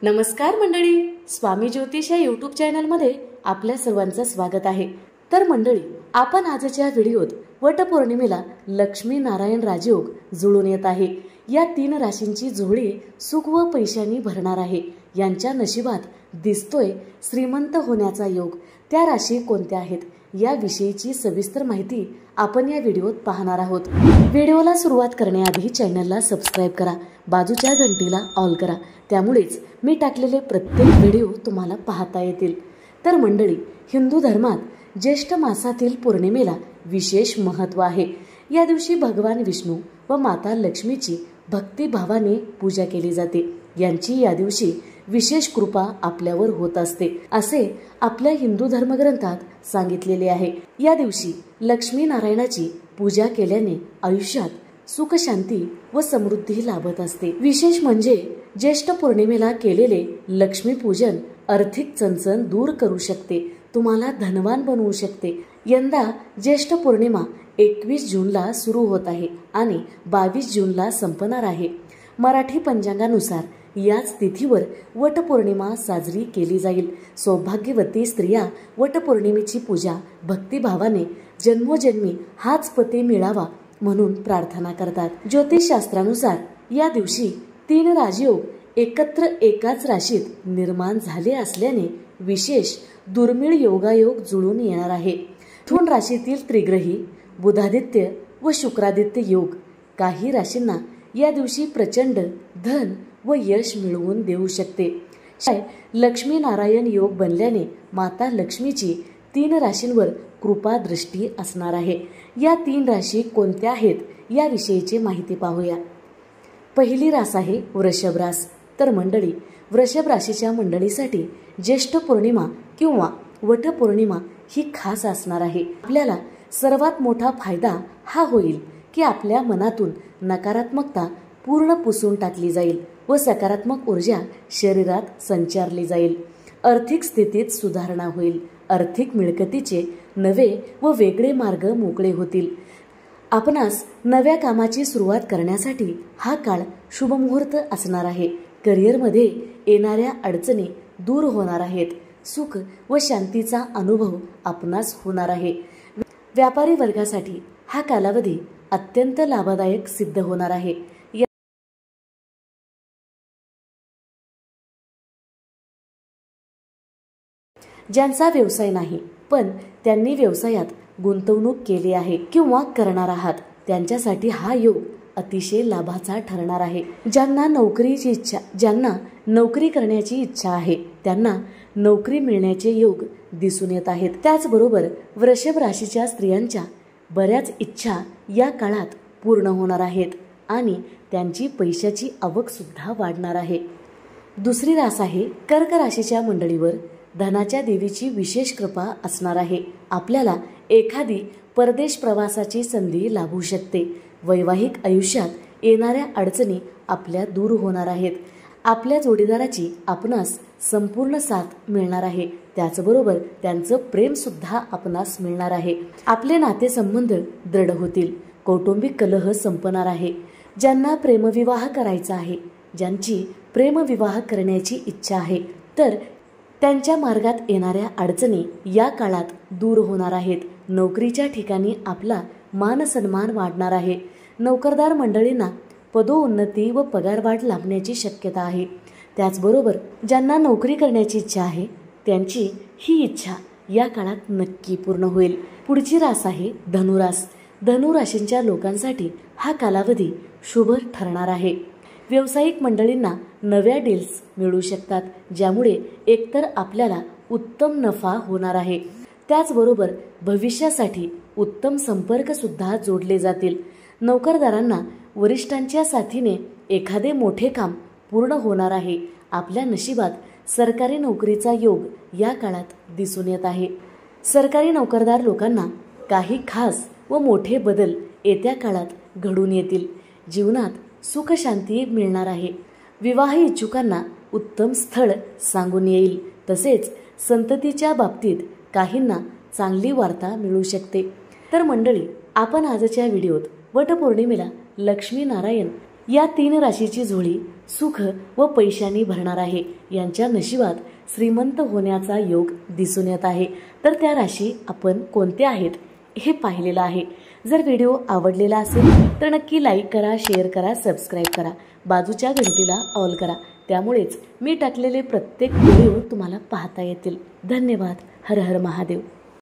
नमस्कार मंडळी, स्वामी ज्योतिष या यूट्यूब चॅनलमध्ये आपल्या सर्वांचं स्वागत आहे। तर मंडळी, आपण आजच्या व्हिडिओत वटपौर्णिमेला लक्ष्मी नारायण राजयोग जुळून येत आहे। या 3 राशींची जोडी सुख व पैशांनी भरणार आहे। यांच्या नशिबात दिसतोय श्रीमंत होण्याचा योग। त्या राशी कोणत्या आहेत याविषयीची सविस्तर माहिती आपण या व्हिडिओत पाहणार आहोत। व्हिडिओला सुरुवात करण्याआधी चॅनलला सबस्क्राइब करा, बाजूच्या घंटीला ऑल करा, त्यामुळेच मी टाकलेले प्रत्येक व्हिडिओ तुम्हाला पाहता येतील। तर मंडळी, हिंदू धर्मात ज्येष्ठ मासातील पौर्णिमेला विशेष महत्त्व आहे। या दिवशी भगवान विष्णू व माता लक्ष्मीची भक्तिभावाने पूजा केली जाते। यांची या दिवशी विशेष कृपा आपल्यावर होत असते असे आपल्या हिंदू धर्मग्रंथात सांगितलेले आहे। या दिवशी लक्ष्मी नारायणाची पूजा केल्याने आयुष्यात सुख, शांती व समृद्धी लाभत असते। विशेष म्हणजे ज्येष्ठ पौर्णिमेला केलेले लक्ष्मी पूजन आर्थिक चणचण दूर करू शकते, तुम्हाला धनवान बनवू शकते। यंदा ज्येष्ठ पौर्णिमा 21 जूनला सुरू होत आहे आणि 22 जूनला संपणार आहे। मराठी पंचांगानुसार याच तिथीवर वटपौर्णिमा साजरी केली जाईल। सौभाग्यवती स्त्रिया वटपौर्णिमेची पूजा भक्तिभावाने जन्मोजन्मी हाच पती मिळावा म्हणून प्रार्थना करतात। ज्योतिषशास्त्रानुसार या दिवशी 3 राजयोग एकत्र एकाच राशीत निर्माण झाले असल्याने विशेष दुर्मिळ योगायोग जुळून येणार आहे। मिथुन राशीतील त्रिग्रही बुधादित्य व शुक्रादित्य योग काही राशींना या दिवशी प्रचंड धन व यश मिळवून देऊ शकते। लक्ष्मी नारायण योग बनल्याने माता लक्ष्मीची 3 राशींवर कृपा दृष्टी असणार आहे। या 3 राशी कोणत्या आहेत याविषयीची माहिती पाहूया। पहिली रास आहे वृषभ रास। तर मंडळी, वृषभ राशीच्या मंडळीसाठी ज्येष्ठ पौर्णिमा किंवा वटपौर्णिमा ही खास असणार आहे। आपल्याला सर्वात मोठा फायदा हा होईल की आपल्या मनातून नकारात्मकता पूर्ण पुसून टाकली जाईल व सकारात्मक ऊर्जा शरीरात संचारली जाईल। आर्थिक स्थितीत सुधारणा होईल। आर्थिक मिळकतीचे नवे व वेगळे मार्ग मोकळे होतील। आपणास नव्या कामाची सुरुवात करण्यासाठी हा काळ शुभमुहूर्त असणार आहे। करिअरमध्ये येणाऱ्या अडचणी दूर होणार आहेत। सुख व शांतीचा अनुभव आपणास होणार आहे। व्यापारी वर्गासाठी हा कालावधी अत्यंत लाभदायक सिद्ध होणार आहे। ज्यांचा व्यवसाय नाही पण त्यांनी व्यवसायात गुंतवणूक केली आहे किंवा करणार आहात त्यांच्यासाठी हा योग अतिशय लाभाचा ठरणार आहे। ज्यांना नोकरी करण्याची इच्छा आहे त्यांना नोकरी मिळण्याचे योग दिसून येत आहेत। त्याचबरोबर वृषभ राशीच्या स्त्रियांच्या बऱ्याच इच्छा या काळात पूर्ण होणार आहेत आणि त्यांची पैशाची आवक सुद्धा वाढणार आहे। दुसरी रास आहे कर्क राशीच्या मंडळीवर धनाच्या देवीची विशेष कृपा असणार आहे। आपल्याला एखादी परदेश प्रवासाची संधी लाभू शकते। वैवाहिक आयुष्यात येणाऱ्या अडचणी आपल्या दूर होणार आहेत। आपल्या जोडीदाराची आपणास संपूर्ण साथ मिळणार आहे। त्याचबरोबर त्यांचं प्रेम सुद्धा आपणास मिळणार आहे। आपले नातेसंबंध दृढ होतील। कौटुंबिक कलह संपणार आहे। ज्यांना प्रेमविवाह करायचा आहे, ज्यांची प्रेमविवाह करण्याची इच्छा आहे, तर त्यांच्या मार्गात येणाऱ्या अडचणी या काळात दूर होणार आहेत। नोकरीच्या ठिकाणी आपला मान सन्मान वाढणार आहे। नोकरदार मंडळींना पदोन्नती व पगारवाढ लाभण्याची शक्यता आहे। त्याचबरोबर ज्यांना नोकरी करण्याची इच्छा आहे त्यांची ही इच्छा या काळात नक्की पूर्ण होईल। पुढची रास आहे धनुरास। धनुराशींच्या लोकांसाठी हा कालावधी शुभ ठरणार आहे। व्यावसायिक मंडळींना नव्या डील्स मिळू शकतात, ज्यामुळे एकतर आपल्याला उत्तम नफा होणार आहे, त्याचबरोबर भविष्यासाठी उत्तम संपर्क सुद्धा जोडले जातील। नोकरदारांना वरिष्ठांच्या साथीने एखादे मोठे काम पूर्ण होणार आहे। आपल्या नशिबात सरकारी नोकरीचा योग या काळात दिसून येत आहे। सरकारी नोकरदार लोकांना काही खास व मोठे बदल येत्या काळात घडून येतील। जीवनात सुख शांती मिळणार आहे। विवाह इच्छुकांना उत्तम स्थळ सांगून येईल। तसेच संततीच्या बाबतीत काहींना चांगली वार्ता मिळू शकते। तर मंडळी, आपण आजच्या व्हिडिओत वटपौर्णिमेला लक्ष्मी नारायण या 3 राशीची झोळी सुख व पैशांनी भरणार आहे. यांच्या नशिबात श्रीमंत होण्याचा योग दिसून येत आहे. तर त्या राशी आपण कोणत्या आहेत हे पाहिलेलं आहे. जर व्हिडिओ आवडलेला असेल तर नक्की लाईक करा, शेअर करा, सबस्क्राईब करा, बाजूच्या घंटीला ऑल करा. त्यामुळेच मी टाकलेले प्रत्येक व्हिडिओ तुम्हाला पाहता येतील. धन्यवाद. हर हर महादेव.